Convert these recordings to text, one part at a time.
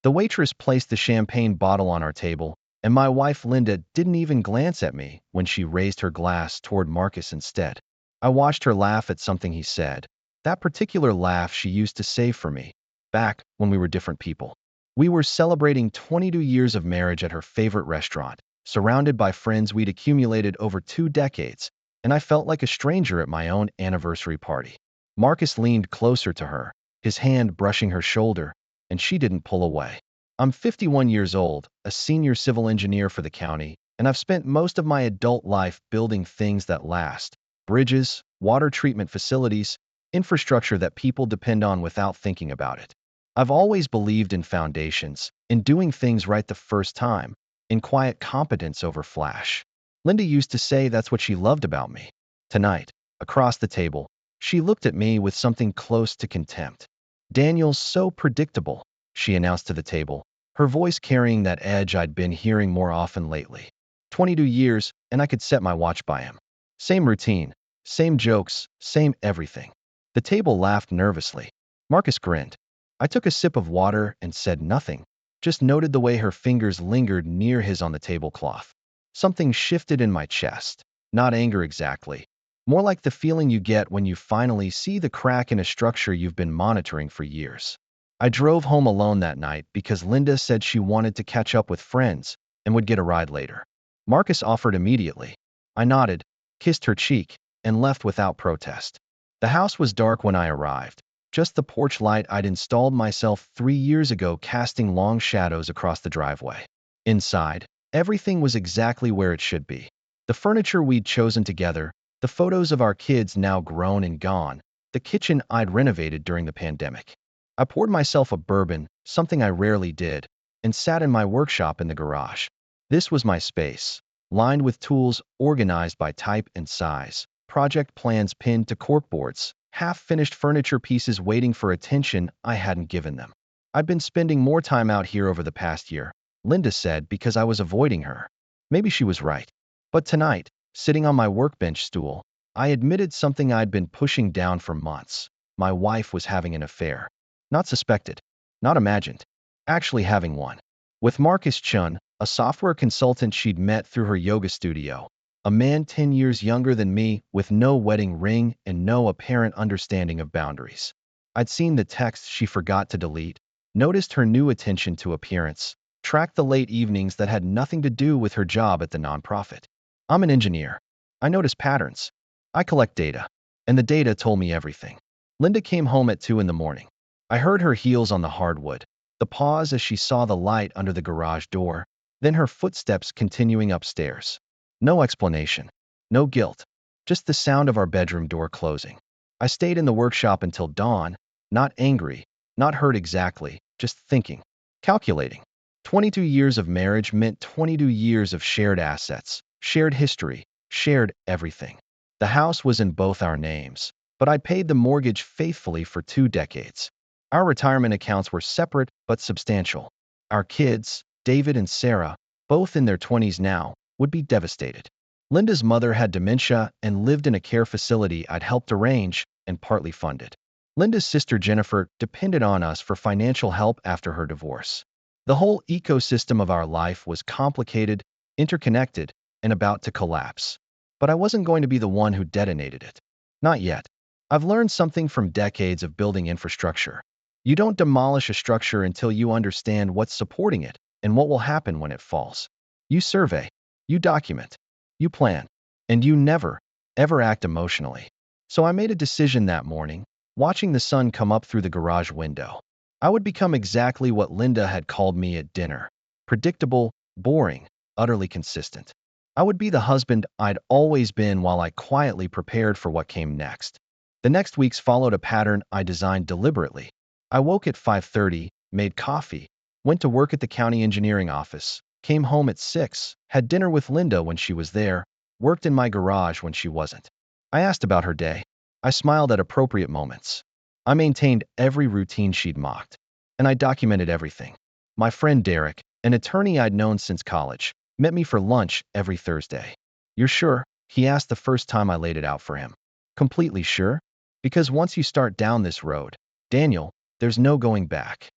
The waitress placed the champagne bottle on our table, and my wife Linda didn't even glance at me when she raised her glass toward Marcus instead. I watched her laugh at something he said. That particular laugh she used to save for me, back when we were different people. We were celebrating 22 years of marriage at her favorite restaurant, surrounded by friends we'd accumulated over 2 decades, and I felt like a stranger at my own anniversary party. Marcus leaned closer to her, his hand brushing her shoulder, and she didn't pull away. I'm 51 years old, a senior civil engineer for the county, and I've spent most of my adult life building things that last: bridges, water treatment facilities, infrastructure that people depend on without thinking about it. I've always believed in foundations, in doing things right the first time, in quiet competence over flash. Linda used to say that's what she loved about me. Tonight, across the table, she looked at me with something close to contempt. "Daniel's so predictable," she announced to the table, her voice carrying that edge I'd been hearing more often lately. 22 years, and I could set my watch by him. Same routine, same jokes, same everything. The table laughed nervously. Marcus grinned. I took a sip of water and said nothing, just noted the way her fingers lingered near his on the tablecloth. Something shifted in my chest. Not anger exactly. More like the feeling you get when you finally see the crack in a structure you've been monitoring for years. I drove home alone that night because Linda said she wanted to catch up with friends and would get a ride later. Marcus offered immediately. I nodded, kissed her cheek, and left without protest. The house was dark when I arrived, just the porch light I'd installed myself 3 years ago casting long shadows across the driveway. Inside, everything was exactly where it should be. The furniture we'd chosen together, the photos of our kids now grown and gone, the kitchen I'd renovated during the pandemic. I poured myself a bourbon, something I rarely did, and sat in my workshop in the garage. This was my space, lined with tools organized by type and size, project plans pinned to corkboards, half-finished furniture pieces waiting for attention I hadn't given them. I'd been spending more time out here over the past year, Linda said, because I was avoiding her. Maybe she was right. But tonight, sitting on my workbench stool, I admitted something I'd been pushing down for months. My wife was having an affair. Not suspected, not imagined, actually having one. With Marcus Chun, a software consultant she'd met through her yoga studio, a man 10 years younger than me with no wedding ring and no apparent understanding of boundaries. I'd seen the texts she forgot to delete, noticed her new attention to appearance, tracked the late evenings that had nothing to do with her job at the nonprofit. I'm an engineer. I notice patterns. I collect data. And the data told me everything. Linda came home at 2 in the morning. I heard her heels on the hardwood, the pause as she saw the light under the garage door, then her footsteps continuing upstairs. No explanation. No guilt. Just the sound of our bedroom door closing. I stayed in the workshop until dawn, not angry, not hurt exactly, just thinking, calculating. 22 years of marriage meant 22 years of shared assets, shared history, shared everything. The house was in both our names, but I'd paid the mortgage faithfully for 2 decades. Our retirement accounts were separate but substantial. Our kids, David and Sarah, both in their 20s now, would be devastated. Linda's mother had dementia and lived in a care facility I'd helped arrange and partly funded. Linda's sister Jennifer depended on us for financial help after her divorce. The whole ecosystem of our life was complicated, interconnected, and about to collapse. But I wasn't going to be the one who detonated it. Not yet. I've learned something from decades of building infrastructure. You don't demolish a structure until you understand what's supporting it and what will happen when it falls. You survey, you document, you plan, and you never, ever act emotionally. So I made a decision that morning, watching the sun come up through the garage window. I would become exactly what Linda had called me at dinner: predictable, boring, utterly consistent. I would be the husband I'd always been while I quietly prepared for what came next. The next weeks followed a pattern I designed deliberately. I woke at 5:30, made coffee, went to work at the county engineering office, came home at 6, had dinner with Linda when she was there, worked in my garage when she wasn't. I asked about her day. I smiled at appropriate moments. I maintained every routine she'd mocked. And I documented everything. My friend Derek, an attorney I'd known since college, met me for lunch every Thursday. "You're sure?" he asked the first time I laid it out for him. "Completely sure? Because once you start down this road, Daniel, there's no going back."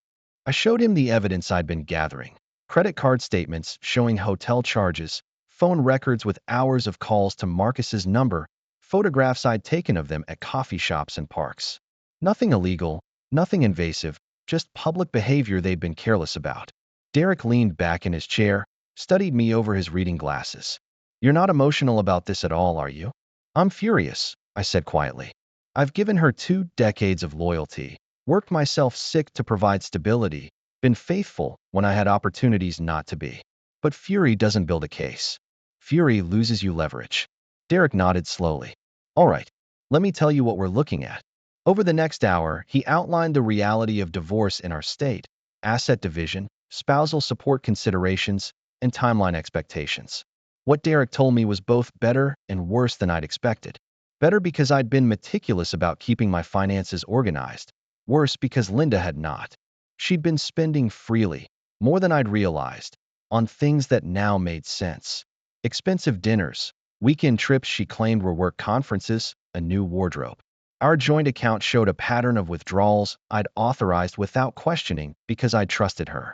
I showed him the evidence I'd been gathering. Credit card statements showing hotel charges, phone records with hours of calls to Marcus's number, photographs I'd taken of them at coffee shops and parks. Nothing illegal, nothing invasive, just public behavior they'd been careless about. Derek leaned back in his chair, studied me over his reading glasses. You're not emotional about this at all, are you? I'm furious, I said quietly. I've given her 2 decades of loyalty, worked myself sick to provide stability, been faithful when I had opportunities not to be. But fury doesn't build a case. Fury loses you leverage. Derek nodded slowly. All right, let me tell you what we're looking at. Over the next hour, he outlined the reality of divorce in our state, asset division, spousal support considerations, and timeline expectations. What Derek told me was both better and worse than I'd expected. Better because I'd been meticulous about keeping my finances organized. Worse because Linda had not. She'd been spending freely, more than I'd realized, on things that now made sense. Expensive dinners, weekend trips she claimed were work conferences, a new wardrobe. Our joint account showed a pattern of withdrawals I'd authorized without questioning because I trusted her.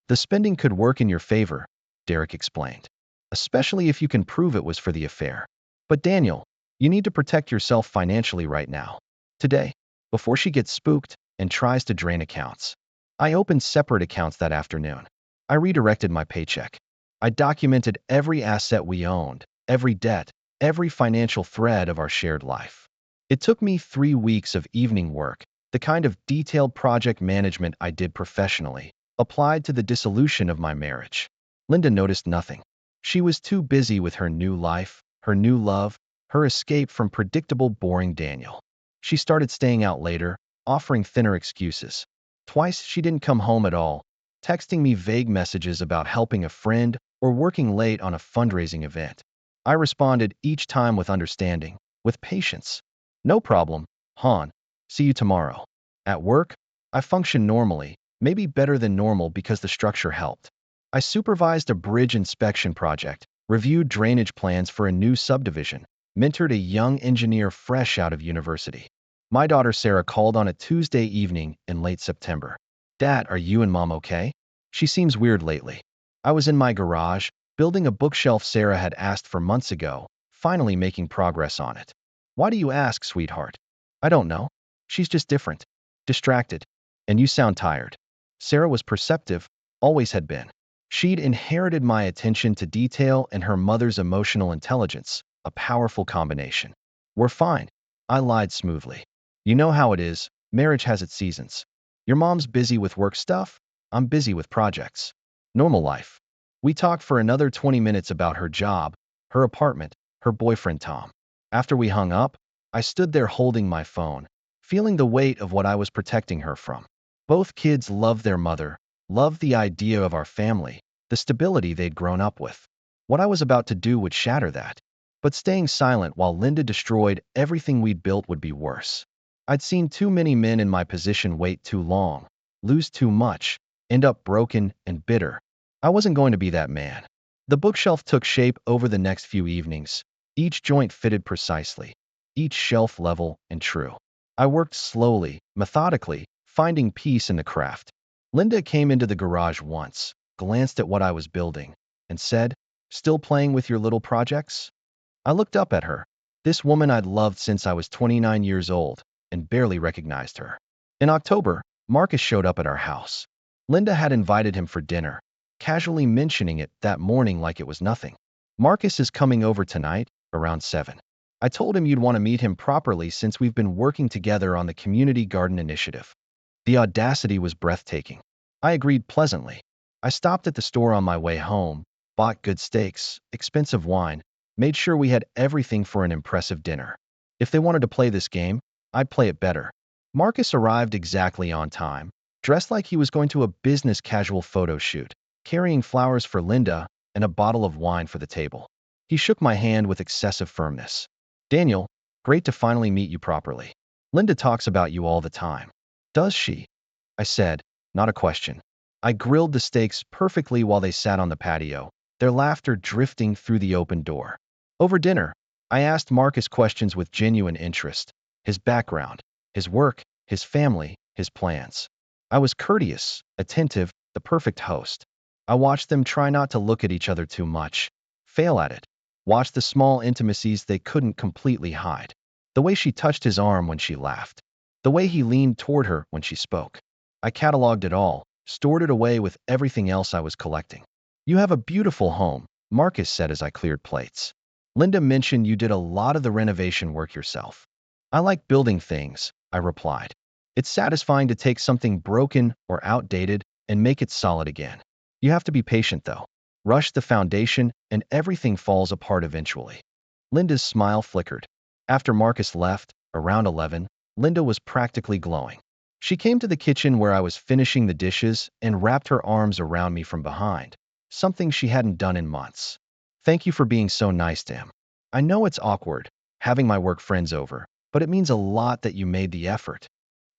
The spending could work in your favor, Derek explained, especially if you can prove it was for the affair. But Daniel, you need to protect yourself financially right now. Today, before she gets spooked and tries to drain accounts. I opened separate accounts that afternoon. I redirected my paycheck. I documented every asset we owned, every debt, every financial thread of our shared life. It took me 3 weeks of evening work, the kind of detailed project management I did professionally, applied to the dissolution of my marriage. Linda noticed nothing. She was too busy with her new life, her new love, her escape from predictable, boring Daniel. She started staying out later, offering thinner excuses. Twice she didn't come home at all, texting me vague messages about helping a friend or working late on a fundraising event. I responded each time with understanding, with patience. No problem, hon. See you tomorrow. At work, I functioned normally, maybe better than normal because the structure helped. I supervised a bridge inspection project, reviewed drainage plans for a new subdivision, mentored a young engineer fresh out of university. My daughter Sarah called on a Tuesday evening in late September. Dad, are you and Mom okay? She seems weird lately. I was in my garage, building a bookshelf Sarah had asked for months ago, finally making progress on it. Why do you ask, sweetheart? I don't know. She's just different. Distracted. And you sound tired. Sarah was perceptive, always had been. She'd inherited my attention to detail and her mother's emotional intelligence, a powerful combination. We're fine. I lied smoothly. You know how it is, marriage has its seasons. Your mom's busy with work stuff, I'm busy with projects. Normal life. We talked for another 20 minutes about her job, her apartment, her boyfriend Tom. After we hung up, I stood there holding my phone, feeling the weight of what I was protecting her from. Both kids loved their mother, loved the idea of our family, the stability they'd grown up with. What I was about to do would shatter that. But staying silent while Linda destroyed everything we'd built would be worse. I'd seen too many men in my position wait too long, lose too much, end up broken and bitter. I wasn't going to be that man. The bookshelf took shape over the next few evenings. Each joint fitted precisely, each shelf level and true. I worked slowly, methodically, finding peace in the craft. Linda came into the garage once, glanced at what I was building, and said, "Still playing with your little projects?" I looked up at her. This woman I'd loved since I was 29 years old, and barely recognized her. In October, Marcus showed up at our house. Linda had invited him for dinner, casually mentioning it that morning like it was nothing. Marcus is coming over tonight, around 7. I told him you'd want to meet him properly since we've been working together on the community garden initiative. The audacity was breathtaking. I agreed pleasantly. I stopped at the store on my way home, bought good steaks, expensive wine, made sure we had everything for an impressive dinner. If they wanted to play this game, I'd play it better. Marcus arrived exactly on time, dressed like he was going to a business casual photo shoot, carrying flowers for Linda and a bottle of wine for the table. He shook my hand with excessive firmness. Daniel, great to finally meet you properly. Linda talks about you all the time. Does she? I said, not a question. I grilled the steaks perfectly while they sat on the patio, their laughter drifting through the open door. Over dinner, I asked Marcus questions with genuine interest. His background, his work, his family, his plans. I was courteous, attentive, the perfect host. I watched them try not to look at each other too much, fail at it, watch the small intimacies they couldn't completely hide. The way she touched his arm when she laughed, the way he leaned toward her when she spoke. I cataloged it all, stored it away with everything else I was collecting. You have a beautiful home, Marcus said as I cleared plates. Linda mentioned you did a lot of the renovation work yourself. I like building things, I replied. It's satisfying to take something broken or outdated and make it solid again. You have to be patient though. Rush the foundation and everything falls apart eventually. Linda's smile flickered. After Marcus left, around 11, Linda was practically glowing. She came to the kitchen where I was finishing the dishes and wrapped her arms around me from behind, something she hadn't done in months. Thank you for being so nice to him. I know it's awkward, having my work friends over, but it means a lot that you made the effort.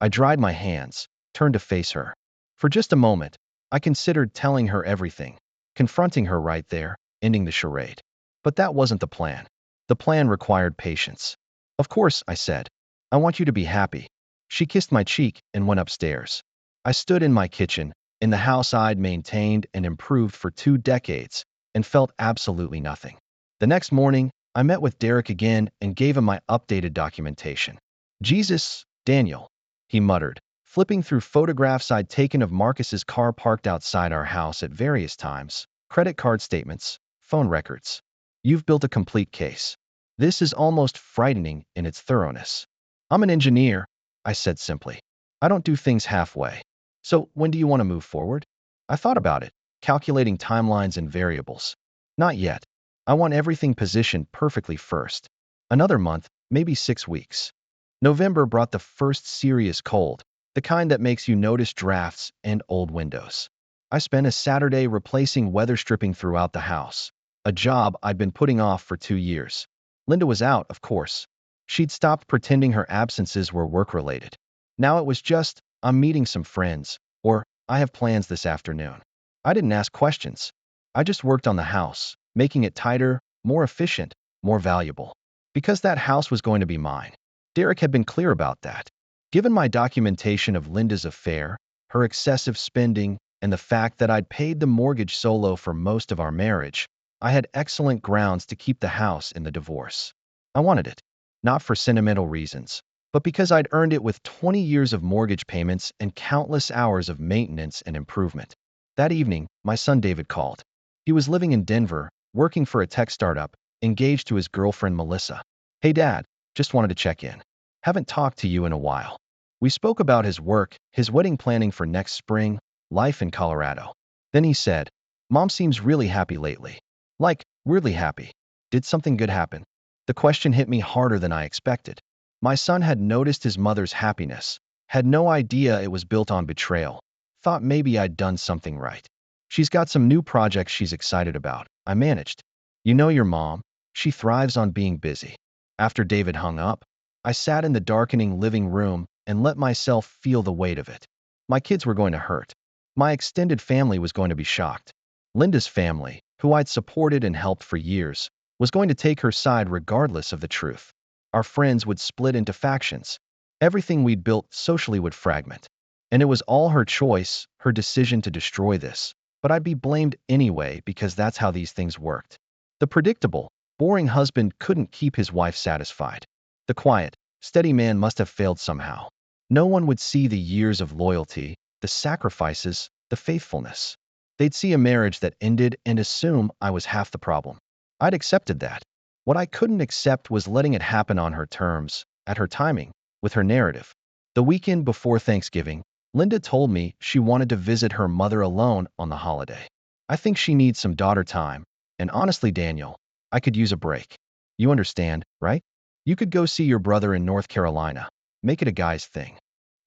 I dried my hands, turned to face her. For just a moment, I considered telling her everything, confronting her right there, ending the charade. But that wasn't the plan. The plan required patience. Of course, I said. I want you to be happy. She kissed my cheek and went upstairs. I stood in my kitchen, in the house I'd maintained and improved for 2 decades, and felt absolutely nothing. The next morning, I met with Derek again and gave him my updated documentation. Jesus, Daniel, he muttered, flipping through photographs I'd taken of Marcus's car parked outside our house at various times, credit card statements, phone records. You've built a complete case. This is almost frightening in its thoroughness. I'm an engineer, I said simply. I don't do things halfway. So when do you want to move forward? I thought about it, calculating timelines and variables. Not yet. I want everything positioned perfectly first. Another month, maybe 6 weeks. November brought the first serious cold, the kind that makes you notice drafts and old windows. I spent a Saturday replacing weather stripping throughout the house, a job I'd been putting off for 2 years. Linda was out, of course. She'd stopped pretending her absences were work-related. Now it was just, I'm meeting some friends, or I have plans this afternoon. I didn't ask questions. I just worked on the house, making it tighter, more efficient, more valuable. Because that house was going to be mine. Derek had been clear about that. Given my documentation of Linda's affair, her excessive spending, and the fact that I'd paid the mortgage solo for most of our marriage, I had excellent grounds to keep the house in the divorce. I wanted it, not for sentimental reasons, but because I'd earned it with 20 years of mortgage payments and countless hours of maintenance and improvement. That evening, my son David called. He was living in Denver, working for a tech startup, engaged to his girlfriend Melissa. Hey Dad, just wanted to check in. Haven't talked to you in a while. We spoke about his work, his wedding planning for next spring, life in Colorado. Then he said, Mom seems really happy lately. Like, weirdly happy. Did something good happen? The question hit me harder than I expected. My son had noticed his mother's happiness, had no idea it was built on betrayal, thought maybe I'd done something right. She's got some new projects she's excited about, I managed. You know your mom, she thrives on being busy. After David hung up, I sat in the darkening living room and let myself feel the weight of it. My kids were going to hurt. My extended family was going to be shocked. Linda's family, who I'd supported and helped for years, was going to take her side regardless of the truth. Our friends would split into factions. Everything we'd built socially would fragment. And it was all her choice, her decision to destroy this. But I'd be blamed anyway because that's how these things worked. The predictable, boring husband couldn't keep his wife satisfied. The quiet, steady man must have failed somehow. No one would see the years of loyalty, the sacrifices, the faithfulness. They'd see a marriage that ended and assume I was half the problem. I'd accepted that. What I couldn't accept was letting it happen on her terms, at her timing, with her narrative. The weekend before Thanksgiving, Linda told me she wanted to visit her mother alone on the holiday. I think she needs some daughter time, and honestly, Daniel, I could use a break. You understand, right? You could go see your brother in North Carolina. Make it a guy's thing.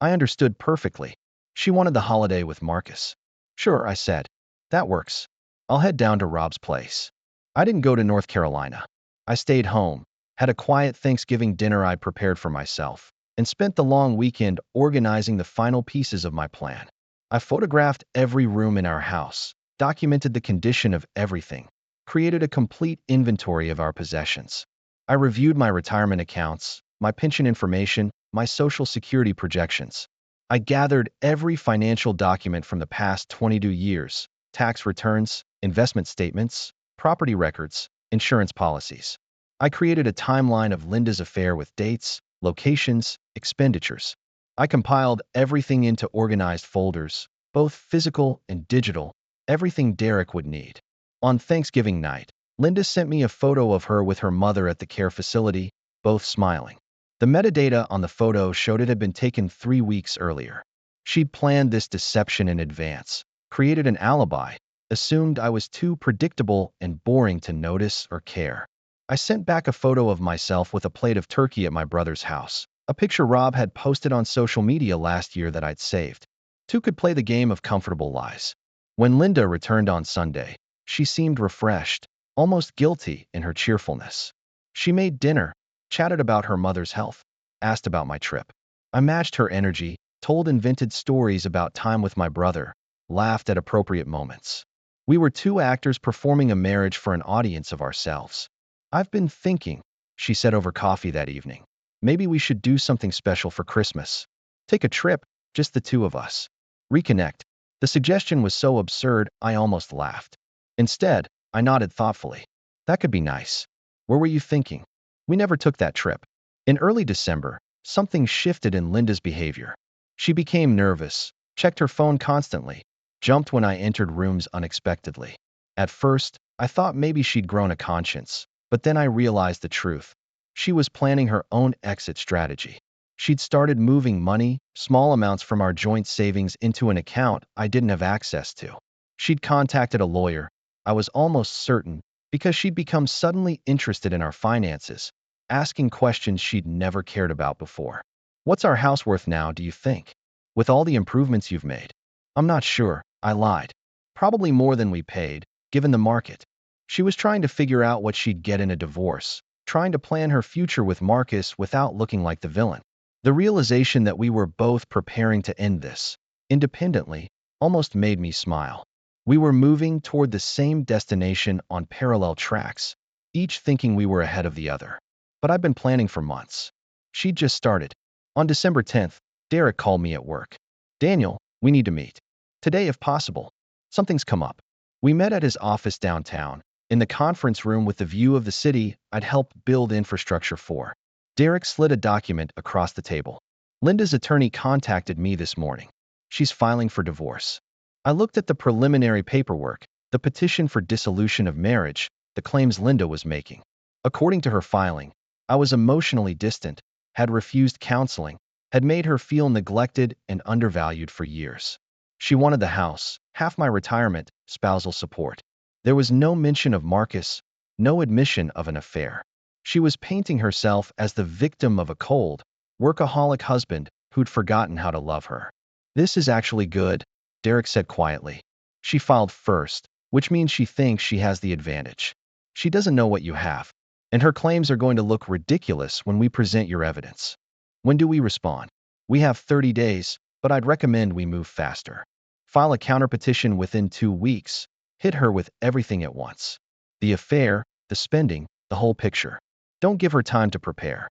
I understood perfectly. She wanted the holiday with Marcus. Sure, I said. That works. I'll head down to Rob's place. I didn't go to North Carolina. I stayed home, had a quiet Thanksgiving dinner I'd prepared for myself, and spent the long weekend organizing the final pieces of my plan. I photographed every room in our house, documented the condition of everything, created a complete inventory of our possessions. I reviewed my retirement accounts, my pension information, my social security projections. I gathered every financial document from the past 22 years, tax returns, investment statements, property records, insurance policies. I created a timeline of Linda's affair with dates, locations, expenditures. I compiled everything into organized folders, both physical and digital, everything Derek would need. On Thanksgiving night, Linda sent me a photo of her with her mother at the care facility, both smiling. The metadata on the photo showed it had been taken 3 weeks earlier. She'd planned this deception in advance, created an alibi, assumed I was too predictable and boring to notice or care. I sent back a photo of myself with a plate of turkey at my brother's house, a picture Rob had posted on social media last year that I'd saved. Two could play the game of comfortable lies. When Linda returned on Sunday, she seemed refreshed, almost guilty in her cheerfulness. She made dinner, chatted about her mother's health, asked about my trip. I matched her energy, told invented stories about time with my brother, laughed at appropriate moments. We were two actors performing a marriage for an audience of ourselves. I've been thinking, she said over coffee that evening. Maybe we should do something special for Christmas. Take a trip, just the two of us. Reconnect. The suggestion was so absurd, I almost laughed. Instead, I nodded thoughtfully. That could be nice. Where were you thinking? We never took that trip. In early December, something shifted in Linda's behavior. She became nervous, checked her phone constantly, jumped when I entered rooms unexpectedly. At first, I thought maybe she'd grown a conscience, but then I realized the truth. She was planning her own exit strategy. She'd started moving money, small amounts from our joint savings into an account I didn't have access to. She'd contacted a lawyer, I was almost certain, because she'd become suddenly interested in our finances, asking questions she'd never cared about before. What's our house worth now, do you think? With all the improvements you've made? I'm not sure, I lied. Probably more than we paid, given the market. She was trying to figure out what she'd get in a divorce, trying to plan her future with Marcus without looking like the villain. The realization that we were both preparing to end this, independently, almost made me smile. We were moving toward the same destination on parallel tracks, each thinking we were ahead of the other. But I'd been planning for months. She'd just started. On December 10th, Derek called me at work. Daniel, we need to meet. Today if possible. Something's come up. We met at his office downtown, in the conference room with the view of the city I'd helped build infrastructure for. Derek slid a document across the table. Linda's attorney contacted me this morning. She's filing for divorce. I looked at the preliminary paperwork, the petition for dissolution of marriage, the claims Linda was making. According to her filing, I was emotionally distant, had refused counseling, had made her feel neglected and undervalued for years. She wanted the house, half my retirement, spousal support. There was no mention of Marcus, no admission of an affair. She was painting herself as the victim of a cold, workaholic husband who'd forgotten how to love her. This is actually good, Derek said quietly. She filed first, which means she thinks she has the advantage. She doesn't know what you have, and her claims are going to look ridiculous when we present your evidence. When do we respond? We have 30 days, but I'd recommend we move faster. File a counterpetition within 2 weeks. Hit her with everything at once. The affair, the spending, the whole picture. Don't give her time to prepare.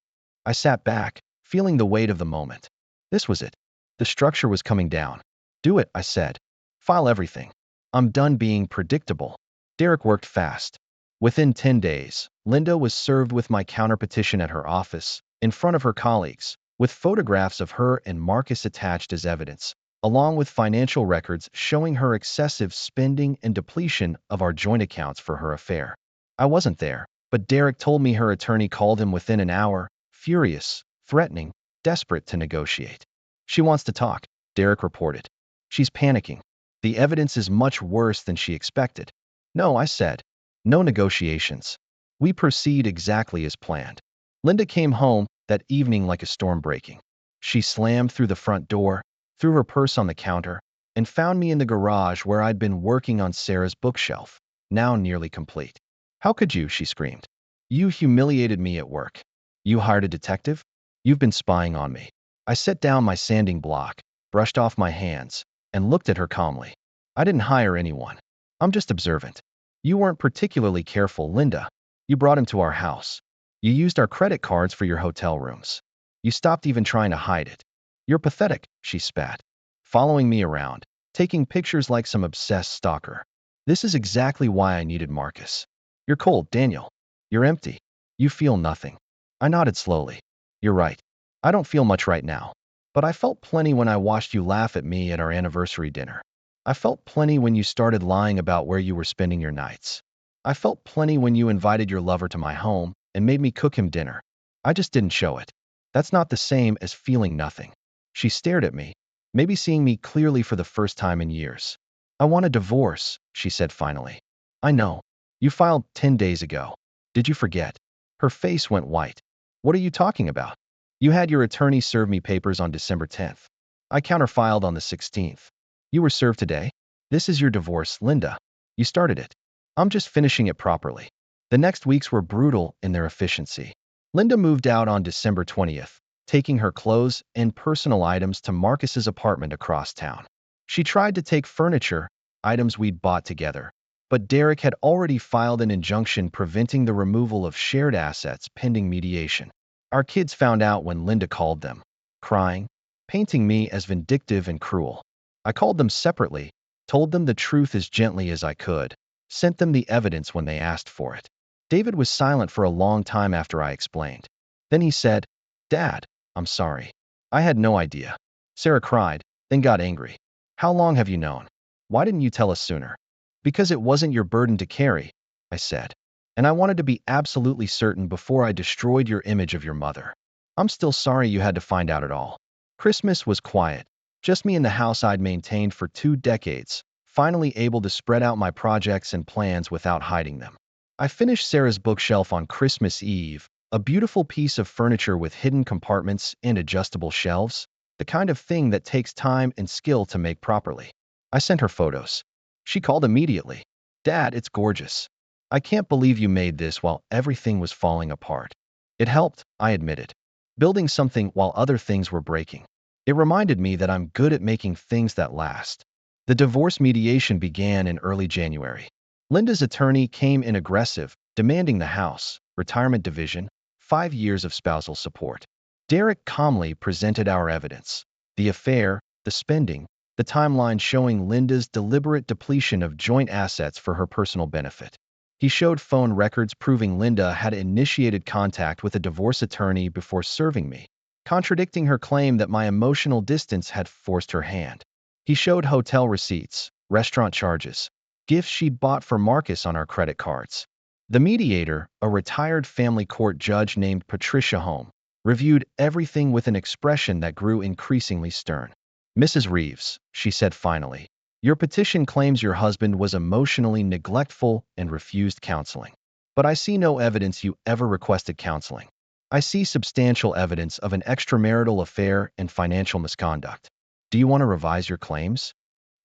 I sat back, feeling the weight of the moment. This was it. The structure was coming down. Do it, I said. File everything. I'm done being predictable. Derek worked fast. Within 10 days, Linda was served with my counterpetition at her office, in front of her colleagues, with photographs of her and Marcus attached as evidence, along with financial records showing her excessive spending and depletion of our joint accounts for her affair. I wasn't there, but Derek told me her attorney called him within an hour, furious, threatening, desperate to negotiate. She wants to talk, Derek reported. She's panicking. The evidence is much worse than she expected. No, I said. No negotiations. We proceed exactly as planned. Linda came home that evening like a storm breaking. She slammed through the front door, threw her purse on the counter, and found me in the garage where I'd been working on Sarah's bookshelf, now nearly complete. How could you, she screamed. You humiliated me at work. You hired a detective? You've been spying on me. I set down my sanding block, brushed off my hands, and looked at her calmly. I didn't hire anyone. I'm just observant. You weren't particularly careful, Linda. You brought him to our house. You used our credit cards for your hotel rooms. You stopped even trying to hide it. You're pathetic, she spat, following me around, taking pictures like some obsessed stalker. This is exactly why I needed Marcus. You're cold, Daniel. You're empty. You feel nothing. I nodded slowly. You're right. I don't feel much right now. But I felt plenty when I watched you laugh at me at our anniversary dinner. I felt plenty when you started lying about where you were spending your nights. I felt plenty when you invited your lover to my home and made me cook him dinner. I just didn't show it. That's not the same as feeling nothing. She stared at me, maybe seeing me clearly for the first time in years. I want a divorce, she said finally. I know. You filed 10 days ago. Did you forget? Her face went white. What are you talking about? You had your attorney serve me papers on December 10th. I counterfiled on the 16th. You were served today? This is your divorce, Linda. You started it. I'm just finishing it properly. The next weeks were brutal in their efficiency. Linda moved out on December 20th, taking her clothes and personal items to Marcus's apartment across town. She tried to take furniture, items we'd bought together, but Derek had already filed an injunction preventing the removal of shared assets pending mediation. Our kids found out when Linda called them, crying, painting me as vindictive and cruel. I called them separately, told them the truth as gently as I could, sent them the evidence when they asked for it. David was silent for a long time after I explained. Then he said, Dad, I'm sorry. I had no idea. Sarah cried, then got angry. How long have you known? Why didn't you tell us sooner? Because it wasn't your burden to carry, I said. And I wanted to be absolutely certain before I destroyed your image of your mother. I'm still sorry you had to find out at all. Christmas was quiet, just me in the house I'd maintained for 2 decades, finally able to spread out my projects and plans without hiding them. I finished Sarah's bookshelf on Christmas Eve, a beautiful piece of furniture with hidden compartments and adjustable shelves, the kind of thing that takes time and skill to make properly. I sent her photos. She called immediately. Dad, it's gorgeous. I can't believe you made this while everything was falling apart. It helped, I admitted. Building something while other things were breaking. It reminded me that I'm good at making things that last. The divorce mediation began in early January. Linda's attorney came in aggressive, demanding the house, retirement division, 5 years of spousal support. Derek calmly presented our evidence. The affair, the spending, the timeline showing Linda's deliberate depletion of joint assets for her personal benefit. He showed phone records proving Linda had initiated contact with a divorce attorney before serving me, contradicting her claim that my emotional distance had forced her hand. He showed hotel receipts, restaurant charges, gifts she'd bought for Marcus on our credit cards. The mediator, a retired family court judge named Patricia Home, reviewed everything with an expression that grew increasingly stern. Mrs. Reeves, she said finally, your petition claims your husband was emotionally neglectful and refused counseling. But I see no evidence you ever requested counseling. I see substantial evidence of an extramarital affair and financial misconduct. Do you want to revise your claims?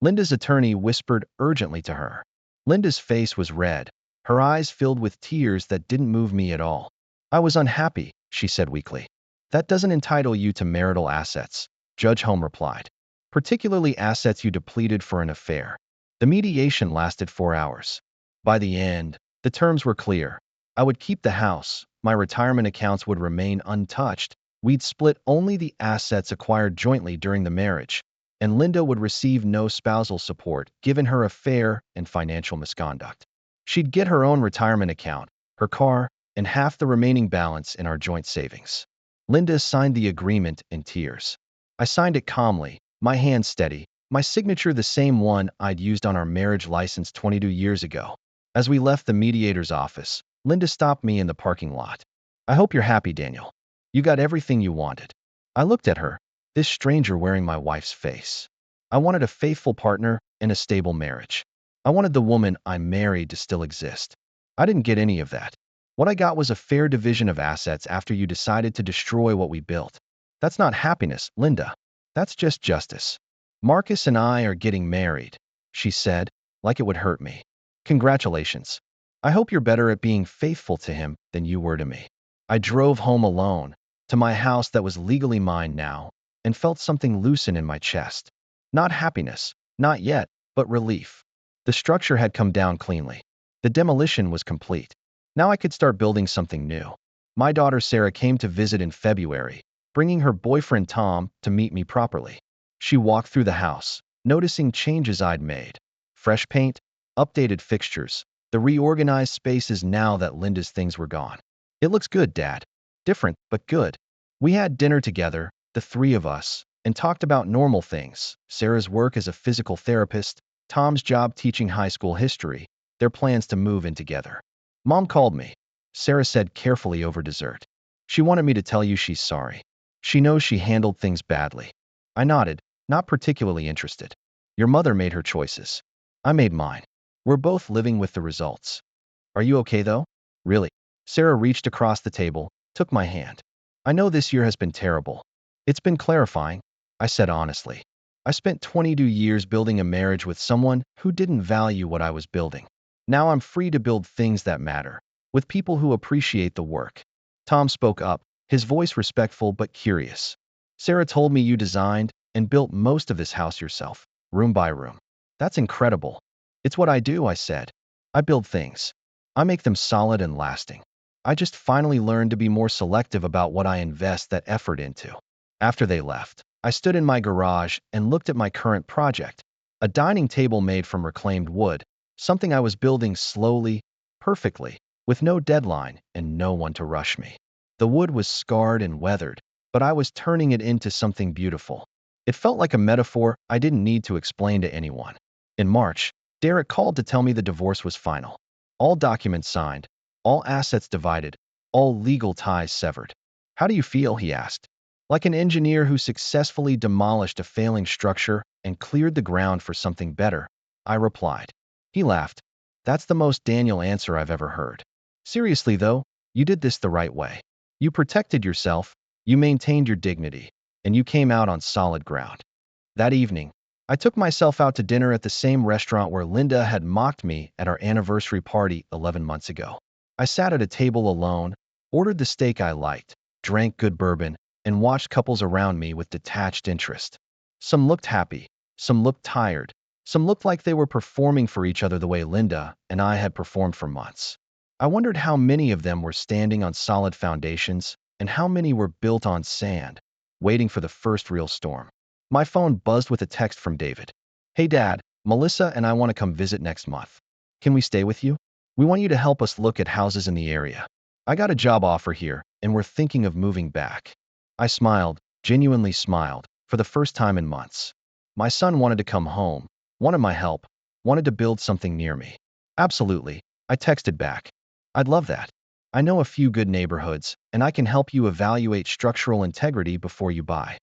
Linda's attorney whispered urgently to her. Linda's face was red, her eyes filled with tears that didn't move me at all. I was unhappy, she said weakly. That doesn't entitle you to marital assets, Judge Home replied. Particularly assets you depleted for an affair. The mediation lasted 4 hours. By the end, the terms were clear. I would keep the house, my retirement accounts would remain untouched, we'd split only the assets acquired jointly during the marriage, and Linda would receive no spousal support given her affair and financial misconduct. She'd get her own retirement account, her car, and half the remaining balance in our joint savings. Linda signed the agreement in tears. I signed it calmly, my hand steady, my signature the same one I'd used on our marriage license 22 years ago. As we left the mediator's office, Linda stopped me in the parking lot. I hope you're happy, Daniel. You got everything you wanted. I looked at her, this stranger wearing my wife's face. I wanted a faithful partner and a stable marriage. I wanted the woman I married to still exist. I didn't get any of that. What I got was a fair division of assets after you decided to destroy what we built. That's not happiness, Linda. That's just justice. Marcus and I are getting married, she said, like it would hurt me. Congratulations. I hope you're better at being faithful to him than you were to me. I drove home alone, to my house that was legally mine now, and felt something loosen in my chest. Not happiness, not yet, but relief. The structure had come down cleanly. The demolition was complete. Now I could start building something new. My daughter Sarah came to visit in February, bringing her boyfriend Tom to meet me properly. She walked through the house, noticing changes I'd made. Fresh paint, updated fixtures, the reorganized spaces now that Linda's things were gone. It looks good, Dad. Different, but good. We had dinner together, the three of us, and talked about normal things: Sarah's work as a physical therapist, Tom's job teaching high school history, their plans to move in together. Mom called me, Sarah said carefully over dessert. She wanted me to tell you she's sorry. She knows she handled things badly. I nodded, not particularly interested. Your mother made her choices. I made mine. We're both living with the results. Are you okay though? Really? Sarah reached across the table, took my hand. I know this year has been terrible. It's been clarifying, I said honestly. I spent 22 years building a marriage with someone who didn't value what I was building. Now I'm free to build things that matter, with people who appreciate the work. Tom spoke up, his voice respectful but curious. Sarah told me you designed and built most of this house yourself, room by room. That's incredible. It's what I do, I said. I build things. I make them solid and lasting. I just finally learned to be more selective about what I invest that effort into. After they left, I stood in my garage and looked at my current project, a dining table made from reclaimed wood, something I was building slowly, perfectly, with no deadline and no one to rush me. The wood was scarred and weathered, but I was turning it into something beautiful. It felt like a metaphor I didn't need to explain to anyone. In March, Derek called to tell me the divorce was final. All documents signed, all assets divided, all legal ties severed. How do you feel? He asked. Like an engineer who successfully demolished a failing structure and cleared the ground for something better, I replied. He laughed. That's the most Daniel answer I've ever heard. Seriously though, you did this the right way. You protected yourself, you maintained your dignity, and you came out on solid ground. That evening, I took myself out to dinner at the same restaurant where Linda had mocked me at our anniversary party 11 months ago. I sat at a table alone, ordered the steak I liked, drank good bourbon, and watched couples around me with detached interest. Some looked happy, some looked tired, some looked like they were performing for each other the way Linda and I had performed for months. I wondered how many of them were standing on solid foundations and how many were built on sand, waiting for the first real storm. My phone buzzed with a text from David. Hey Dad, Melissa and I want to come visit next month. Can we stay with you? We want you to help us look at houses in the area. I got a job offer here, and we're thinking of moving back. I smiled, genuinely smiled, for the first time in months. My son wanted to come home, wanted my help, wanted to build something near me. Absolutely, I texted back. I'd love that. I know a few good neighborhoods, and I can help you evaluate structural integrity before you buy.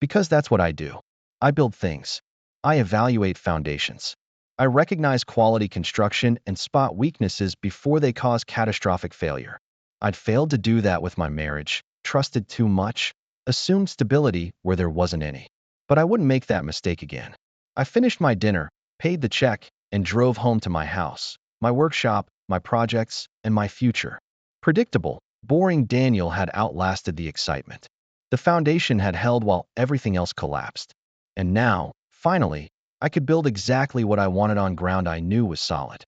Because that's what I do. I build things. I evaluate foundations. I recognize quality construction and spot weaknesses before they cause catastrophic failure. I'd failed to do that with my marriage, trusted too much, assumed stability where there wasn't any. But I wouldn't make that mistake again. I finished my dinner, paid the check, and drove home to my house, my workshop, my projects, and my future. Predictable, boring Daniel had outlasted the excitement. The foundation had held while everything else collapsed. And now, finally, I could build exactly what I wanted on ground I knew was solid.